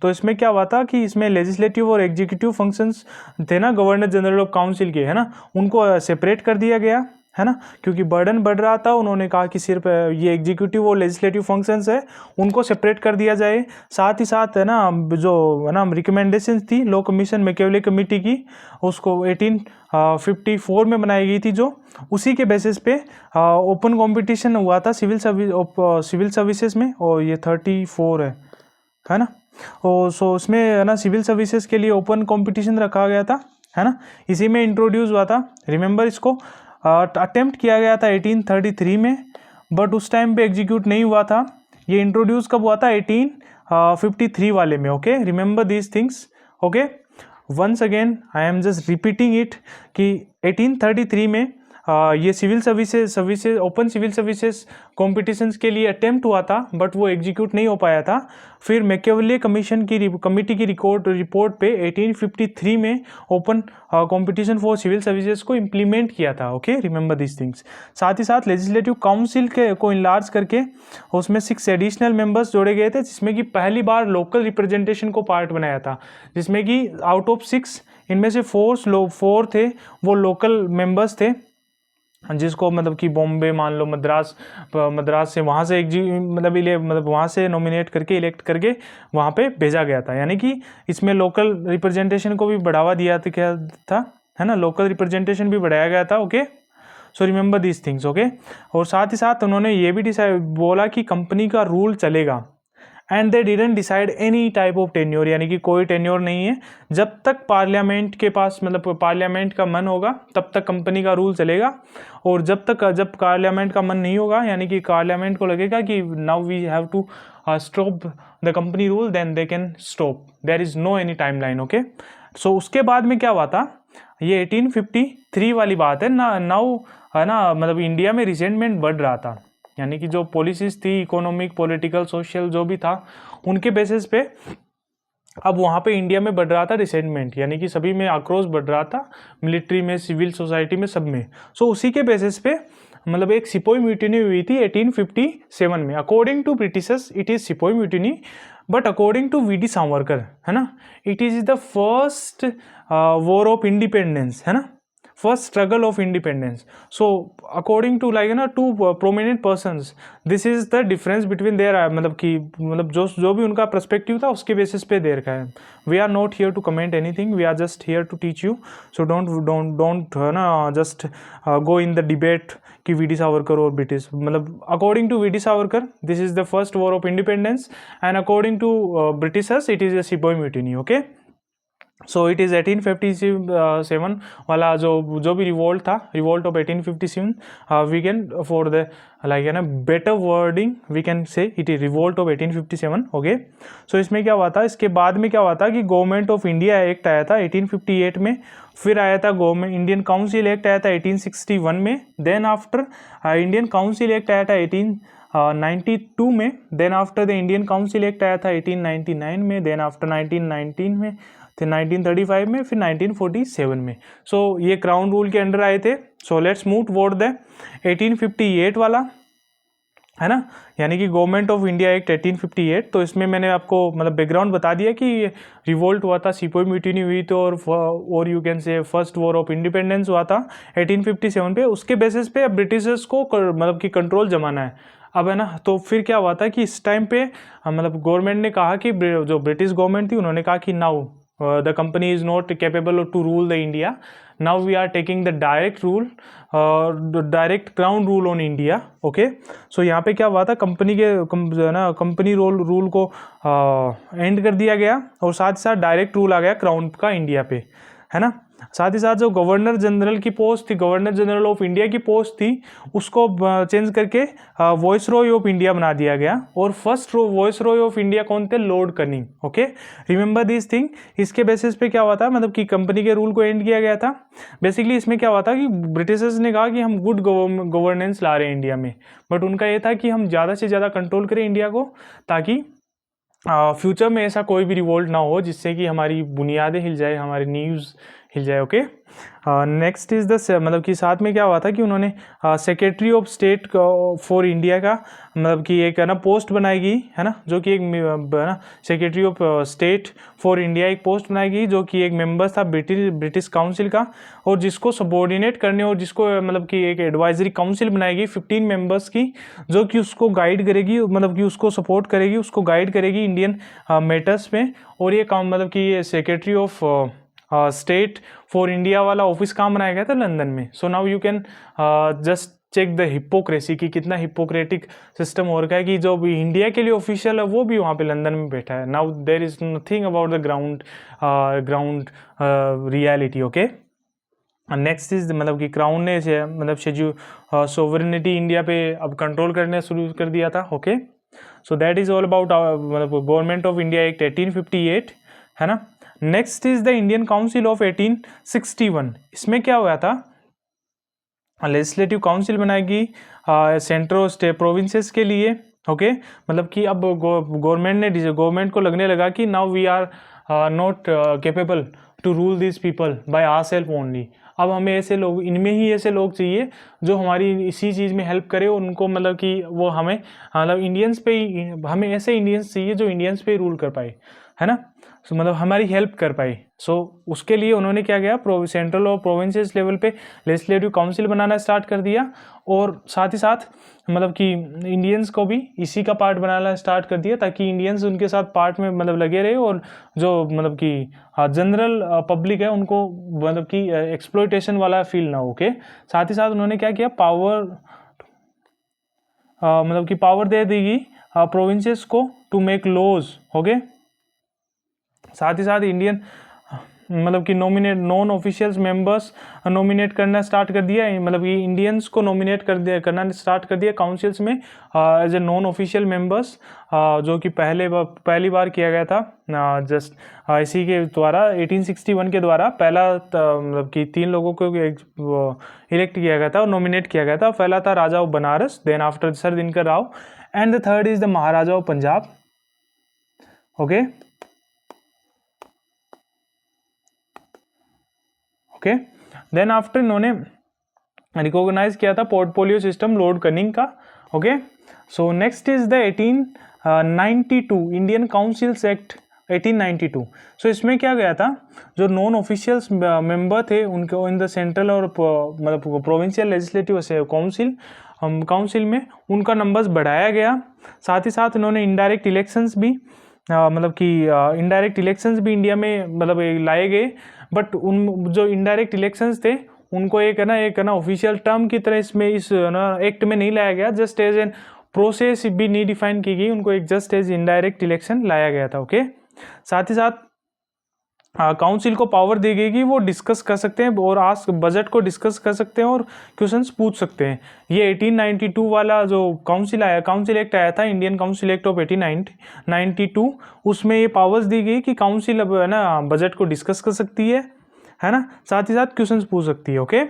तो इसमें क्या हुआ था कि इसमें लेजिस्लेटिव और एग्जीक्यूटिव फंक्शंस थे ना गवर्नर जनरल ऑफ काउंसिल के, है ना, उनको सेपरेट कर दिया गया, है ना, क्योंकि बर्डन बढ़ रहा था। उन्होंने कहा कि सिर्फ ये एग्जीक्यूटिव और लेजिस्लेटिव फंक्शंस है उनको सेपरेट कर दिया जाए। साथ ही साथ है ना जो है ना रिकमेंडेशंस थी लॉ कमीशन मैकियावेली कमेटी की, उसको 1854 में बनाई गई थी, जो उसी के बेसिस पे ओपन कंपटीशन हुआ था सिविल सर्विसेज में, और ये 34 है ना। और सो उसमें है ना सिविल सर्विसेज के लिए ओपन कंपटीशन रखा गया था, है ना, इसी में इंट्रोड्यूस हुआ था। रिमेंबर, इसको अटेम्प्ट किया गया था 1833 में, बट उस टाइम पे एग्जीक्यूट नहीं हुआ था। ये इंट्रोड्यूस कब हुआ था, 1853 वाले में। Okay, remember these things. Okay, once again I am just repeating it कि 1833 में ये civil services open civil services competitions के लिए अटेम्प्ट हुआ था, बट वो एग्जीक्यूट नहीं हो पाया था। फिर मैकियावेली कमीशन की कमेटी की रिपोर्ट पे 1853 में open competition for civil services को इम्प्लीमेंट किया था। Okay, remember this things. साथ ही साथ लेजिस्लेटिव काउंसिल को इनलार्ज करके उसमें 6 एडिशनल मेंबर्स जोड़े गए थे, जिसमें कि पहली बार लोकल रिप्रेजेंटेशन को पार्ट बनाया था, जिसमें कि आउट ऑफ 6 इनमें से 4 थे वो लोकल मेंबर्स थे, जिसको मतलब कि बॉम्बे मान लो मद्रास से वहाँ से मतलब वहाँ से नॉमिनेट करके इलेक्ट करके वहाँ पे भेजा गया था। यानी कि इसमें लोकल रिप्रेजेंटेशन को भी बढ़ावा दिया था, है ना, लोकल रिप्रेजेंटेशन भी बढ़ाया गया था। Okay, so remember these things. Okay, और साथ ही साथ उन्होंने ये भी बोला कि कंपनी का रूल चलेगा, and they didn't decide any type of tenure, यानी कि कोई टेन्योर नहीं है। जब तक पार्लियामेंट के पास मतलब पार्लियामेंट का मन होगा तब तक कंपनी का रूल चलेगा, और जब पार्लियामेंट का मन नहीं होगा, यानी कि पार्लियामेंट को लगेगा कि now we have to stop the company rule, then they can stop, there is no any timeline. Okay, so उसके बाद में क्या हुआ था, ये 1853 वाली बात है ना। नाउ है ना मतलब इंडिया में रिसेंटमेंट बढ़ रहा था, यानी कि जो पॉलिसीज थी इकोनॉमिक पॉलिटिकल सोशल जो भी था उनके बेसिस पे अब वहाँ पे इंडिया में बढ़ रहा था रिसेंटमेंट, यानी कि सभी में आक्रोश बढ़ रहा था, मिलिट्री में, सिविल सोसाइटी में, सब में। सो उसी के बेसिस पे मतलब एक सिपोई म्यूटिनी हुई थी 1857 में। According to Britishers it is sepoy mutiny, but according to V D Savarkar, है ना, it is the first war of independence, है ना, first struggle of independence. So according to like, है ना, to prominent persons, this is the difference between their, मतलब कि मतलब जो भी उनका पर्सपेक्टिव था उसके बेसिस पे दे रखा है. We are not here to comment anything, we are just here to teach you. So don't है ना just go in the debate कि वी डी सावरकर और ब्रिटिश. मतलब according to V D Savarkar this is the first war of independence, and according to Britishers it is a sepoy mutiny. Okay, so it is 1857 वाला जो भी revolt था, revolt of 1857, we can for the like, है ना, better wording we can say it is revolt of 1857. Okay, so इसमें क्या हुआ था, इसके बाद में क्या हुआ था कि गवर्नमेंट ऑफ इंडिया एक्ट आया था 1858 में, फिर आया था गवर्नमेंट इंडियन काउंसिल एक्ट आया था 1861 में, then after Indian council act आया था 1892 में, then after the Indian council act आया था 1899 में, देन आफ्टर 1919 में, फिर 1935 में, फिर 1947 में. सो ये क्राउन रूल के अंडर आए थे. सो लेट्स मूव टुवर्ड द 1858 वाला, है ना, यानी कि गवर्नमेंट ऑफ इंडिया एक्ट 1858. तो इसमें मैंने आपको मतलब बैकग्राउंड बता दिया कि रिवोल्ट हुआ था, सिपोई म्यूटिनी हुई तो, और you can say first war of independence हुआ था 1857 पे. उसके बेसिस पे अब ब्रिटिशर्स को मतलब कि कंट्रोल जमाना है अब, है ना. तो फिर क्या हुआ था कि इस टाइम पे मतलब गवर्नमेंट ने कहा कि जो ब्रिटिश गवर्नमेंट थी उन्होंने कहा कि now the company is not capable to rule the India. Now we are taking the direct rule, the direct crown rule on India. Okay, so यहाँ पे क्या हुआ था, कंपनी के ना कंपनी रूल को एंड कर दिया गया, और साथ ही साथ डायरेक्ट रूल आ गया क्राउन का इंडिया पे, है ना. साथ ही साथ जो गवर्नर जनरल की पोस्ट थी, गवर्नर जनरल ऑफ इंडिया की पोस्ट थी, उसको चेंज करके वॉइस रॉय ऑफ इंडिया बना दिया गया. और first voice Roy of India कौन थे, Lord cunning. Okay, remember this thing. इसके बेसिस पे क्या हुआ था, मतलब कि कंपनी के रूल को एंड किया गया था. बेसिकली इसमें क्या हुआ था कि ब्रिटिशर्स ने कहा कि हम गुड गवर्नेंस ला रहे हैं इंडिया में, बट उनका ये था कि हम ज़्यादा से ज़्यादा कंट्रोल करें इंडिया को, ताकि फ्यूचर में ऐसा कोई भी रिवोल्ट ना हो जिससे कि हमारी बुनियादें हिल जाए, हमारी नीव्स हिल जाए. ओके, नेक्स्ट इज द मतलब कि साथ में क्या हुआ था कि उन्होंने secretary of state for India का मतलब कि एक, है ना, पोस्ट बनाई गई, है ना, जो कि एक, है ना, secretary of state for India एक पोस्ट बनाई गई, जो कि एक मेंबर था ब्रिटिश काउंसिल का, और जिसको सबॉर्डिनेट करने और जिसको मतलब कि एक एडवाइजरी काउंसिल बनाई गई 15 मेंबर्स की, जो कि उसको गाइड करेगी, मतलब कि उसको सपोर्ट करेगी, उसको गाइड करेगी इंडियन मैटर्स में. और ये काम मतलब कि ये secretary of state for India वाला ऑफिस काम बनाया गया था लंदन में. So now you can just check the hypocrisy की कितना हिपोक्रेटिक सिस्टम हो रखा है कि जो भी इंडिया के लिए ऑफिशियल है वो भी वहाँ पे लंदन में बैठा है. Now there is nothing about the ground reality. Okay, next is मतलब कि क्राउन ने मतलब शेड्यूल सोवरेनिटी इंडिया पे अब कंट्रोल करने शुरू कर दिया था. Okay, so that is all about मतलब गवर्नमेंट ऑफ इंडिया एक्ट 1858, है ना. Next is the Indian council of 1861. इसमें क्या हुआ था, लेजिस्लेटिव काउंसिल बनाएगी सेंट्रो स्टेट प्रोविंसेस के लिए. ओके, मतलब कि अब गवर्नमेंट को लगने लगा कि now we are not capable to rule this people by ourselves only. अब हमें ऐसे लोग, इनमें ही ऐसे लोग चाहिए जो हमारी इसी चीज़ में हेल्प करे, उनको मतलब कि वो हमें मतलब इंडियंस पे ही, हमें ऐसे इंडियंस चाहिए जो इंडियंस पे रूल कर पाए, है ना. सो मतलब हमारी हेल्प कर पाए. सो उसके लिए उन्होंने क्या किया, सेंट्रल और प्रोविंसेस लेवल पे लेजिस्लेटिव काउंसिल बनाना स्टार्ट कर दिया, और साथ ही साथ मतलब कि इंडियंस को भी इसी का पार्ट बनाना स्टार्ट कर दिया, ताकि इंडियंस उनके साथ पार्ट में मतलब लगे रहे, और जो मतलब कि जनरल पब्लिक है उनको मतलब कि एक्सप्लॉयटेशन वाला फील ना हो. ओके, साथ ही साथ उन्होंने क्या किया, पावर मतलब कि पावर दे देगी प्रोविंसेस को टू मेक लॉज. ओके, साथ ही साथ इंडियन मतलब कि nominate non officials members nominate करना स्टार्ट कर दिया, मतलब कि इंडियंस को नॉमिनेट करना स्टार्ट कर दिया काउंसिल्स में as a non official members, जो कि पहली बार किया गया था जस्ट इसी के द्वारा 1861 के द्वारा. पहला मतलब कि 3 लोगों को इलेक्ट किया गया था और नॉमिनेट किया गया था. पहला था Raja of Banaras, then after sir Dinkar Rao, and the third is the Maharaja of Punjab. Okay, okay, then after इन्होंने रिकॉग्नाइज किया था पोर्टफोलियो सिस्टम लॉर्ड कनिंग का. Okay, so next is the 92 Indian councils act 1892। सो इसमें क्या गया था, जो नॉन ऑफिशियल्स मेंबर थे उनको इन द सेंट्रल और मतलब प्रोविंशियल लेजिस्लेटिव काउंसिल में उनका नंबर्स बढ़ाया गया। साथ ही साथ उन्होंने इनडायरेक्ट इलेक्शंस भी मतलब कि इनडायरेक्ट इलेक्शंस भी इंडिया में मतलब लाए गए, बट उन जो इनडायरेक्ट इलेक्शंस थे उनको एक है ना ऑफिशियल टर्म की तरह इसमें इस ना एक्ट में नहीं लाया गया, जस्ट एज एन प्रोसेस भी नहीं डिफाइन की गई, उनको एक जस्ट एज इनडायरेक्ट इलेक्शन लाया गया था। ओके, साथ ही साथ काउंसिल को पावर दी गई कि वो डिस्कस कर सकते हैं और आस्क बजट को डिस्कस कर सकते हैं और क्वेश्चंस पूछ सकते हैं। ये 1892 वाला जो काउंसिल एक्ट आया था, इंडियन काउंसिल एक्ट ऑफ 1892, उसमें ये पावर्स दी गई कि काउंसिल अब है ना बजट को डिस्कस कर सकती है ना, साथ ही साथ क्वेश्चंस पूछ सकती है। Okay,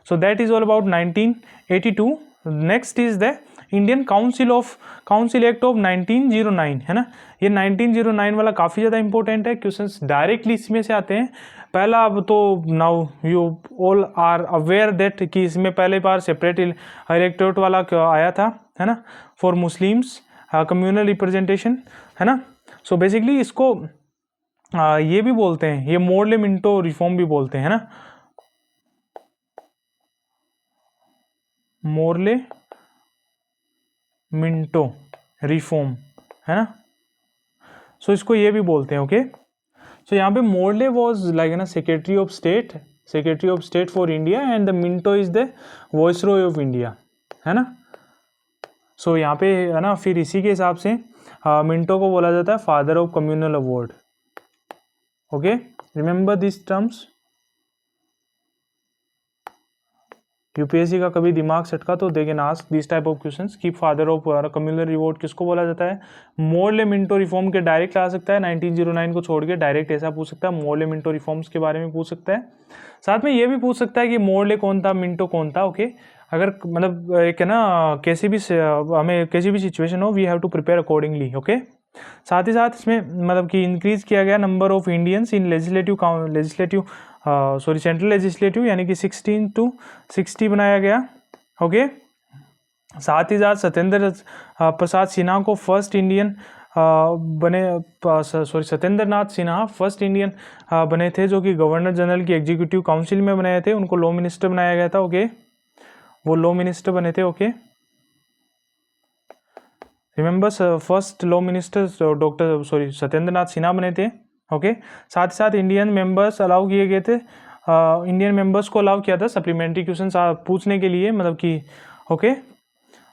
so that is all about 1982। Next is the Indian council act of 1909, है ना। ये 1909 वाला काफ़ी ज़्यादा इंपॉर्टेंट है, क्वेश्चंस डायरेक्टली इसमें से आते हैं। पहला, अब तो now you all are aware that कि इसमें पहले बार सेपरेट इलेक्टोरेट वाला आया था, है ना, फॉर मुस्लिम्स कम्युनल रिप्रेजेंटेशन, है ना। सो बेसिकली इसको ये भी बोलते हैं, ये मोरले मिंटो रिफॉर्म भी बोलते हैं, है ना, मोरले मिंटो रिफॉर्म, है ना। सो इसको ये भी बोलते हैं। ओके, सो यहाँ पे मोरले वॉज लाइक ना secretary of state for India and the Minto is the viceroy of India, है ना। सो यहाँ पे है ना, फिर इसी के हिसाब से मिंटो को बोला जाता है father of communal award. Okay, remember this terms. UPSC का कभी दिमाग सटका तो they can ask this type of questions कि फादर ऑफ कम्युनल अवार्ड किसको बोला जाता है। मोरले मिंटो रिफॉर्म के डायरेक्ट ला सकता है, 1909 को छोड़ के डायरेक्ट ऐसा पूछ सकता है, मोरले मिंटो रिफॉर्म्स के बारे में पूछ सकता है। साथ में ये भी पूछ सकता है कि मोरले कौन था, मिंटो कौन था। ओके, अगर मतलब एक है ना हमें कैसी भी सिचुएशन हो, we have to prepare accordingly. Okay, साथ ही साथ इसमें मतलब कि इंक्रीज किया गया number of Indians in central legislative, यानी कि 16 to 60 बनाया गया। ओके, साथ ही साथ सत्येंद्र प्रसाद सिन्हा को first Indian Satyendra Nath Sinha first Indian बने थे जो कि गवर्नर जनरल की एग्जीक्यूटिव काउंसिल में बनाए थे, उनको लॉ मिनिस्टर बनाया गया था। ओके, वो लॉ मिनिस्टर बने थे। Okay, remember first law minister Satyendra Nath Sinha बने थे। ओके, साथ ही साथ इंडियन मेंबर्स अलाउ किए गए थे, इंडियन मेंबर्स को अलाउ किया था सप्लीमेंट्री क्वेश्चन पूछने के लिए, मतलब कि okay.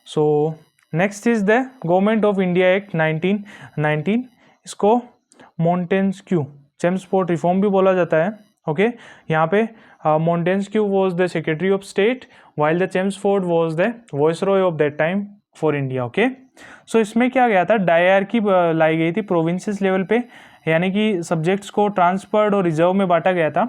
So next is the government of India act 1919, इसको मॉन्टेस्क्यू चेम्सफोर्ड रिफॉर्म भी बोला जाता है। ओके, यहाँ पे Montesquieu was the secretary of state while the Chelmsford was the viceroy of that time for India. Okay, so इसमें क्या गया था, डायरकी लाई गई थी प्रोविंसेस लेवल पे, यानी कि सब्जेक्ट्स को ट्रांसफर्ड और रिजर्व में बांटा गया था।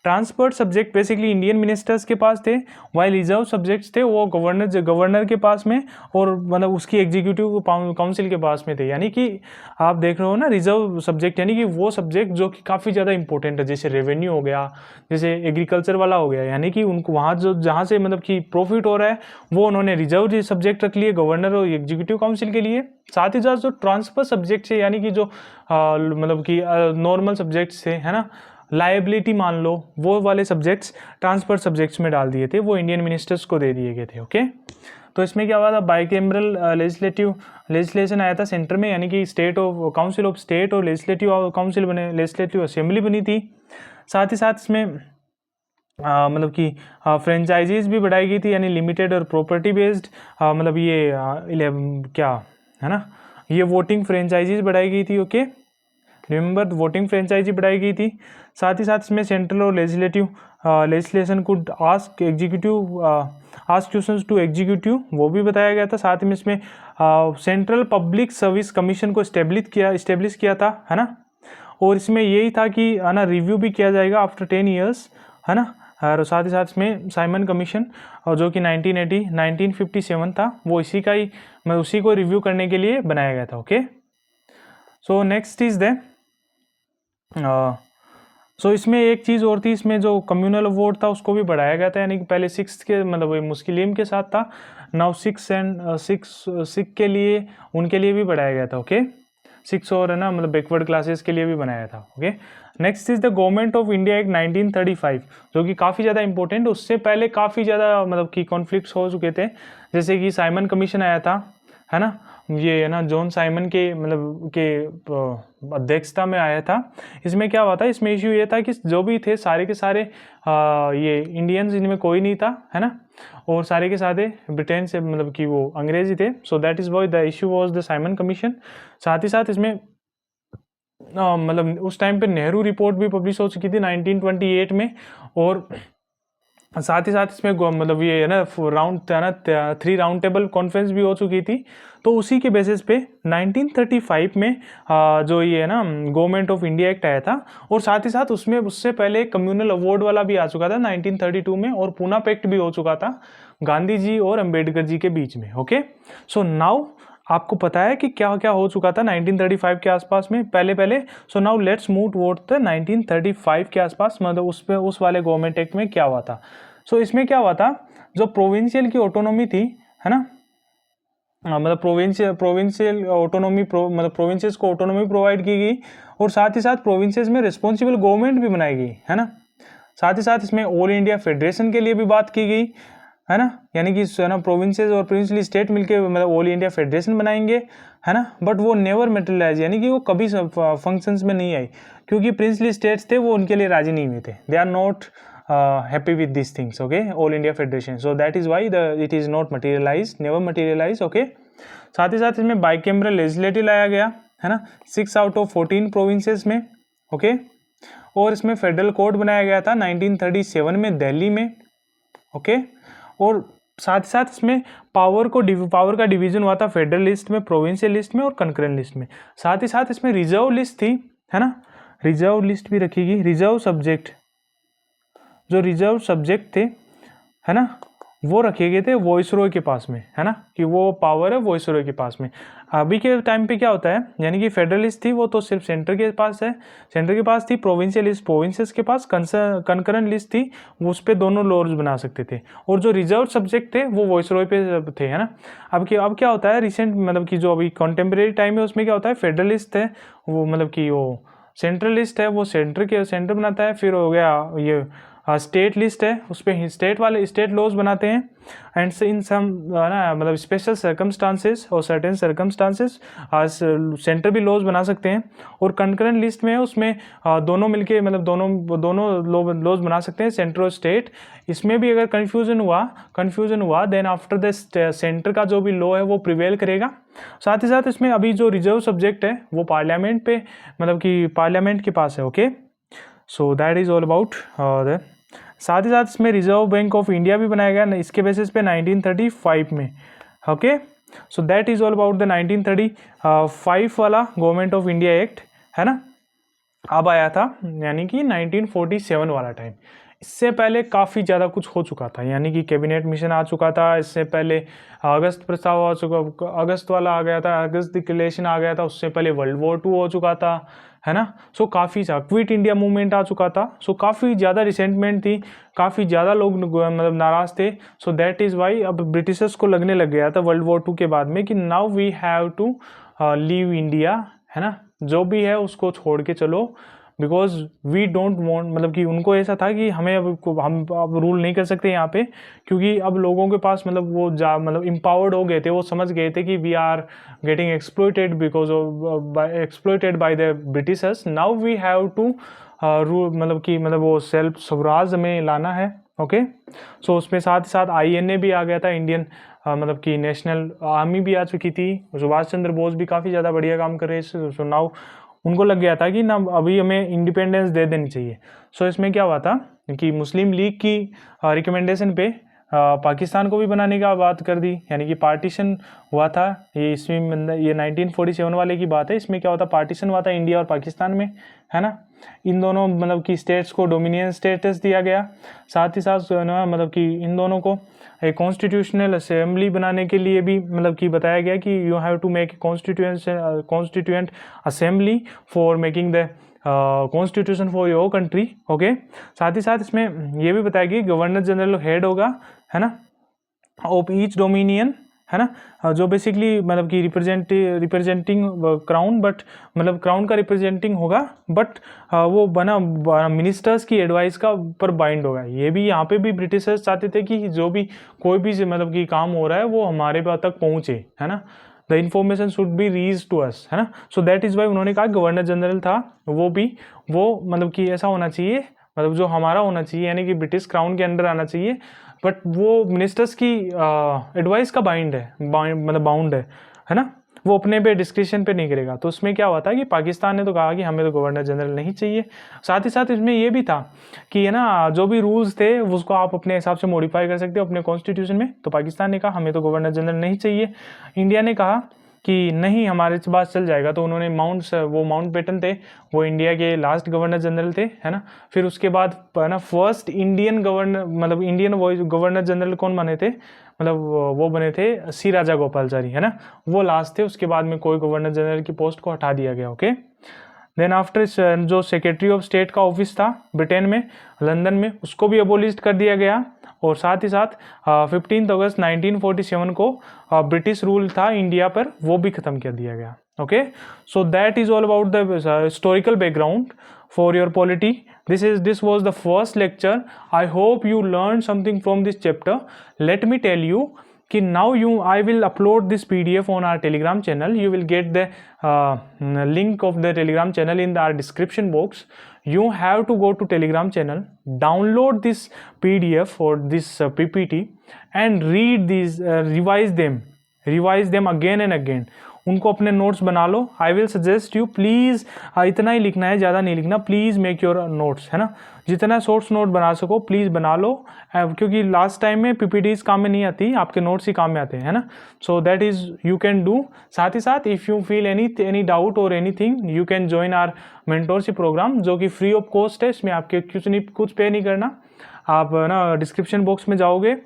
Transferred subject basically Indian ministers के पास थे, वाइल रिजर्व सब्जेक्ट्स थे वो गवर्नर के पास में और मतलब उसकी एग्जीक्यूटिव काउंसिल के पास में थे। यानी कि आप देख रहे हो ना, रिजर्व सब्जेक्ट यानी कि वो सब्जेक्ट जो कि काफ़ी ज़्यादा इंपॉर्टेंट है, जैसे रेवेन्यू हो गया, जैसे एग्रीकल्चर वाला हो गया, यानी कि उनको वहाँ जहाँ से मतलब कि प्रॉफिट हो रहा है वो उन्होंने रिजर्व सब्जेक्ट रख लिए गवर्नर और एग्जीक्यूटिव काउंसिल के लिए। साथ ही साथ जो ट्रांसफर सब्जेक्ट है, यानी कि जो मतलब कि नॉर्मल सब्जेक्ट्स थे, है ना, लायबिलिटी मान लो, वो वाले सब्जेक्ट्स ट्रांसफर सब्जेक्ट्स में डाल दिए थे, वो इंडियन मिनिस्टर्स को दे दिए गए थे। ओके, तो इसमें क्या हुआ था, बाइकैमरल लेजिस्लेशन आया था सेंटर में, यानी कि काउंसिल ऑफ स्टेट और लेजिस्लेटिव काउंसिल बने, लेजिस्लेटिव असेंबली बनी थी। साथ ही साथ इसमें मतलब कि फ्रेंचाइजीज भी बढ़ाई गई थी, यानी लिमिटेड और प्रॉपर्टी बेस्ड, मतलब ये क्या है ना, ये वोटिंग फ्रेंचाइजीज बढ़ाई गई थी। ओके, रिमेंबर वोटिंग फ्रेंचाइजी बढ़ाई गई थी। साथ ही साथ इसमें सेंट्रल और legislation could ask questions to executive, वो भी बताया गया था। साथ में इसमें सेंट्रल पब्लिक सर्विस कमीशन को इस्टेब्लिश किया था, है ना, और इसमें यही था कि है ना रिव्यू भी किया जाएगा आफ्टर 10 ईयर्स, है ना। और साथ ही साथ इसमें साइमन कमीशन और जो कि 1957 था, वो इसी का ही उसी को रिव्यू करने के लिए बनाया गया था। Okay, so next is the so इसमें एक चीज़ और थी, इसमें जो कम्युनल अवार्ड था उसको भी बढ़ाया गया था, यानी कि पहले 6 के मतलब मुस्लिम के साथ था, नाउ सिख के लिए उनके लिए भी बढ़ाया गया था, ओके। 6 और है ना मतलब बैकवर्ड क्लासेस के लिए भी बनाया था, okay. Next is the government of India act 1935, जो कि काफ़ी ज़्यादा इंपॉर्टेंट। उससे पहले काफ़ी ज़्यादा मतलब कि कॉन्फ्लिक्ट्स हो चुके थे, जैसे कि साइमन कमीशन आया था, है ना, ये है ना जॉन साइमन के मतलब के अध्यक्षता में आया था। इसमें क्या हुआ था, इसमें इश्यू ये था कि जो भी थे सारे के सारे ये इंडियंस, इनमें कोई नहीं था, है ना, और सारे के सारे ब्रिटेन से मतलब कि वो अंग्रेजी थे। सो that is why the issue was the Simon commission. साथ ही साथ इसमें मतलब उस टाइम पे नेहरू रिपोर्ट भी पब्लिश हो चुकी थी 1928 में, और साथ ही साथ इसमें मतलब ये है ना राउंड 3 राउंड टेबल कॉन्फ्रेंस भी हो चुकी थी। तो उसी के बेसिस पे 1935 में जो ये है ना गवर्नमेंट ऑफ इंडिया एक्ट आया था, और साथ ही साथ उसमें उससे पहले कम्युनल अवार्ड वाला भी आ चुका था 1932 में, और पूना पैक्ट भी हो चुका था गांधी जी और अंबेडकर जी के बीच में, ओके। सो नाउ आपको पता है कि क्या क्या हो चुका था 1935 के आसपास में पहले। So now let's move toward the 1935 के आसपास, मतलब उस वाले गवर्नमेंट एक्ट में क्या हुआ था। सो इसमें क्या हुआ था, जो प्रोविंशियल की ऑटोनॉमी थी, है ना, मतलब प्रोविंशियल ऑटोनॉमी मतलब प्रोविंसेस को ऑटोनॉमी प्रोवाइड की गई, और साथ ही साथ प्रोविंसेस में रिस्पॉन्सिबल गवर्नमेंट भी बनाई गई, है ना। साथ ही साथ इसमें ऑल इंडिया फेडरेशन के लिए भी बात की गई, है ना, यानी कि है ना प्रोविंसेस और प्रिंसली स्टेट मिलके मतलब ऑल इंडिया फेडरेशन बनाएंगे, है ना। बट वो नेवर मेटेरियलाइज, यानी कि वो कभी फंक्शंस में नहीं आई, क्योंकि प्रिंसली स्टेट्स थे वो उनके लिए राजी नहीं हुए थे, they are not happy with these things, okay, all India federation, so that is why it is not materialized, never materialized, okay। साथ ही साथ इसमें बाइकैमरल लेजिस्लेटिव लाया गया, है ना, 6 आउट ऑफ 14 प्रोविंसेस में, ओके। और इसमें फेडरल कोड बनाया गया था 1937 में दिल्ली में, ओके। और साथ ही साथ इसमें पावर का डिवीजन हुआ था फेडरल लिस्ट में, प्रोविंशियल लिस्ट में और कंकरेंट लिस्ट में। साथ ही साथ इसमें रिजर्व लिस्ट थी, है ना, रिजर्व लिस्ट भी रखी गई। रिजर्व सब्जेक्ट, जो रिजर्व सब्जेक्ट थे, है ना, वो रखे गए थे वॉइसरॉय के पास में, है ना, कि वो पावर है वॉइसरॉय के पास में। अभी के टाइम पे क्या होता है, यानी कि फेडरलिस्ट थी वो तो सिर्फ सेंटर के पास है, सेंटर के पास थी। प्रोविंशियल लिस्ट प्रोविंसेस के पास, कंकरेंट लिस्ट थी वो उस पर दोनों लॉज बना सकते थे, और जो रिजर्व सब्जेक्ट थे वो वॉइसरॉय पे थे, है ना। अब क्या होता है रिसेंट मतलब कि जो अभी कॉन्टेम्प्रेरी टाइम है उसमें क्या होता है, फेडरलिस्ट है वो मतलब कि वो सेंट्रलिस्ट है वो सेंटर बनाता है। फिर हो गया ये स्टेट लिस्ट है, उस पर स्टेट लॉज बनाते हैं, एंड इन सम ना मतलब स्पेशल सर्कमस्टांसेस और सर्टेन सर्कमस्टांसेस सेंटर भी लॉज बना सकते हैं। और कंकरेंट लिस्ट में है उसमें दोनों मिलके मतलब दोनों लॉज बना सकते हैं, सेंटर और स्टेट। इसमें भी अगर कन्फ्यूजन हुआ देन आफ्टर द सेंटर का जो भी लॉ है वो प्रिवेल करेगा। साथ ही साथ इसमें अभी जो रिजर्व सब्जेक्ट है वो पार्लियामेंट पे मतलब कि पार्लियामेंट के पास है, okay. So that is all about साथ ही साथ इसमें रिजर्व बैंक ऑफ इंडिया भी बनाया गया इसके बेसिस पे 1935 में, okay. So that is all about the 1935 वाला गवर्नमेंट ऑफ इंडिया एक्ट, है ना। अब आया था यानी कि 1947 वाला टाइम। इससे पहले काफ़ी ज़्यादा कुछ हो चुका था, यानी कि कैबिनेट मिशन आ चुका था, इससे पहले अगस्त प्रस्ताव आ चुका, अगस्त वाला आ गया था, अगस्त डिक्लेरेशन आ गया था, उससे पहले वर्ल्ड वॉर 2 हो चुका था, है ना। सो काफ़ी सा क्विट इंडिया मूवमेंट आ चुका था। सो काफ़ी ज़्यादा रिसेंटमेंट थी, काफ़ी ज़्यादा लोग मतलब नाराज़ थे। सो दैट इज़ वाई अब ब्रिटिशर्स को लगने लग गया था वर्ल्ड वॉर 2 के बाद में कि now we have to leave India, है ना, जो भी है उसको छोड़ के चलो, बिकॉज वी डोंट वांट, मतलब कि उनको ऐसा था कि हम अब रूल नहीं कर सकते यहाँ पे, क्योंकि अब लोगों के पास मतलब वो मतलब एम्पावर्ड हो गए थे, वो समझ गए थे कि we are getting exploited because of exploited by the britishers. Now we have to rule, मतलब वो सेल्फ स्वराज हमें लाना है, ओके। सो उसमें साथ ही साथ INA भी आ गया था, इंडियन मतलब कि नेशनल आर्मी भी आ चुकी थी, सुभाष चंद्र बोस भी काफ़ी ज़्यादा बढ़िया काम कर रहे थे। सो नाउ उनको लग गया था कि ना अभी हमें इंडिपेंडेंस दे देनी चाहिए। सो इसमें क्या हुआ था कि मुस्लिम लीग की रिकमेंडेशन पे पाकिस्तान को भी बनाने का बात कर दी, यानी कि पार्टीशन हुआ था। ये इसमें ये 1947 वाले की बात है। इसमें क्या होता, पार्टीशन हुआ था इंडिया और पाकिस्तान में, है ना। इन दोनों मतलब कि स्टेट्स को डोमिनियन स्टेटस दिया गया। साथ ही साथ मतलब कि इन दोनों को एक कॉन्स्टिट्यूशनल असेंबली बनाने के लिए भी मतलब कि बताया गया कि you have to make constituent assembly for making the constitution for your country, okay. साथ ही साथ इसमें ये भी बताया गया गवर्नर जनरल हेड होगा, है ना, ऑफ ईच डोमिनियन, है ना, जो बेसिकली मतलब कि रिप्रेजेंटिंग क्राउन, बट मतलब क्राउन का रिप्रेजेंटिंग होगा, बट वो बना मिनिस्टर्स की एडवाइस का पर बाइंड होगा। ये भी यहाँ पे भी ब्रिटिशर्स चाहते थे कि जो भी कोई भी मतलब कि काम हो रहा है वो हमारे पास तक पहुँचे, है ना, the information should be reach to us, है ना। सो दैट इज़ वाई उन्होंने कहा गवर्नर जनरल था वो भी, वो मतलब कि ऐसा होना चाहिए, मतलब जो हमारा होना चाहिए, यानी कि ब्रिटिश क्राउन के अंडर आना चाहिए, बट वो मिनिस्टर्स की एडवाइस का मतलब बाउंड है ना, वो अपने पे डिस्क्रिप्शन पे नहीं करेगा। तो उसमें क्या हुआ था कि पाकिस्तान ने तो कहा कि हमें तो गवर्नर जनरल नहीं चाहिए। साथ ही साथ इसमें ये भी था कि है ना, जो भी रूल्स थे उसको आप अपने हिसाब से मॉडिफाई कर सकते हो अपने कॉन्स्टिट्यूशन में। तो पाकिस्तान ने कहा हमें तो गवर्नर जनरल नहीं चाहिए। इंडिया ने कहा कि नहीं हमारे पास चल जाएगा, तो उन्होंने माउंट बेटन थे, वो इंडिया के लास्ट गवर्नर जनरल थे, है ना। फिर उसके बाद है ना फर्स्ट इंडियन गवर्नर, मतलब इंडियन गवर्नर जनरल कौन बने थे, मतलब वो बने थे सी राजा गोपालचारी, है ना, वो लास्ट थे। उसके बाद में कोई गवर्नर जनरल की पोस्ट को हटा दिया गया। ओके, देन आफ्टर जो सेक्रेटरी ऑफ स्टेट का ऑफिस था ब्रिटेन में, लंदन में, उसको भी अबोलिश कर दिया गया। और साथ ही साथ 15 अगस्त 1947 को ब्रिटिश रूल था इंडिया पर, वो भी ख़त्म कर दिया गया। Okay, so that is all about the historical background for your polity. This was the first lecture. I hope you learned something from this chapter. Let me tell you कि now I will upload this PDF on our Telegram channel. You will get the link of the Telegram channel in our description box. You have to go to Telegram channel, download this PDF or this PPT and read these, revise them again and again. उनको अपने notes बना लो. I will suggest you please इतना ही लिखना है, ज़्यादा नहीं लिखना. प्लीज़ मेक योर नोट्स, है ना, जितना शॉर्ट्स नोट बना सको प्लीज़ बना लो, क्योंकि लास्ट टाइम में PPTs काम में नहीं आती, आपके नोट्स ही काम में आते हैं, है ना. So that is you can do. साथ ही साथ if you feel any doubt और anything, you can join our mentorship program, जो कि फ्री ऑफ कॉस्ट है. इसमें आपके कुछ पे नहीं करना. आप ना डिस्क्रिप्शन बॉक्स में जाओगे,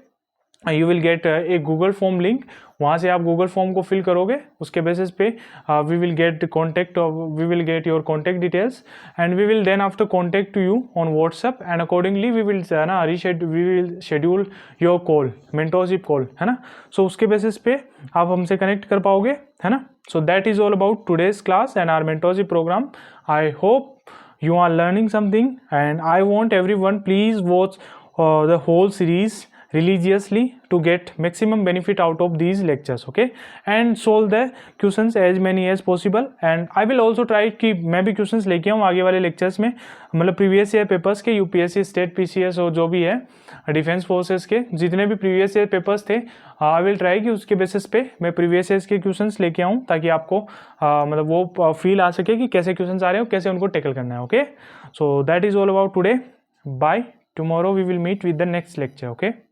you will get A Google form link, वहाँ से आप गूगल फॉर्म को फिल करोगे. उसके बेसिस पे we will get your contact details and we will then after contact to you on WhatsApp and accordingly we will schedule your call, mentorship call, है ना. सो उसके बेसिस पे आप हमसे कनेक्ट कर पाओगे, है ना. So that is all about today's class and our mentorship program. I hope you are learning something and I want everyone please watch the whole series religiously to get maximum benefit out of these lectures. Okay, and solve the questions as many as possible and I will also try कि मैं भी questions लेके आऊँ आगे वाले lectures में, मतलब previous year papers के, UPSC स्टेट PCS और जो भी है डिफेंस फोर्सेस के जितने भी प्रीवियस ईयर पेपर्स थे, आई विल ट्राई कि उसके बेसिस पे मैं प्रीवियस ईयर्स के क्वेश्चंस लेके आऊँ, ताकि आपको मतलब वो फील आ सके कि कैसे क्वेश्चंस आ रहे हो, कैसे उनको टैकल करना है. Okay, so that is all about today. Bye. Tomorrow we will meet with the next lecture. Okay.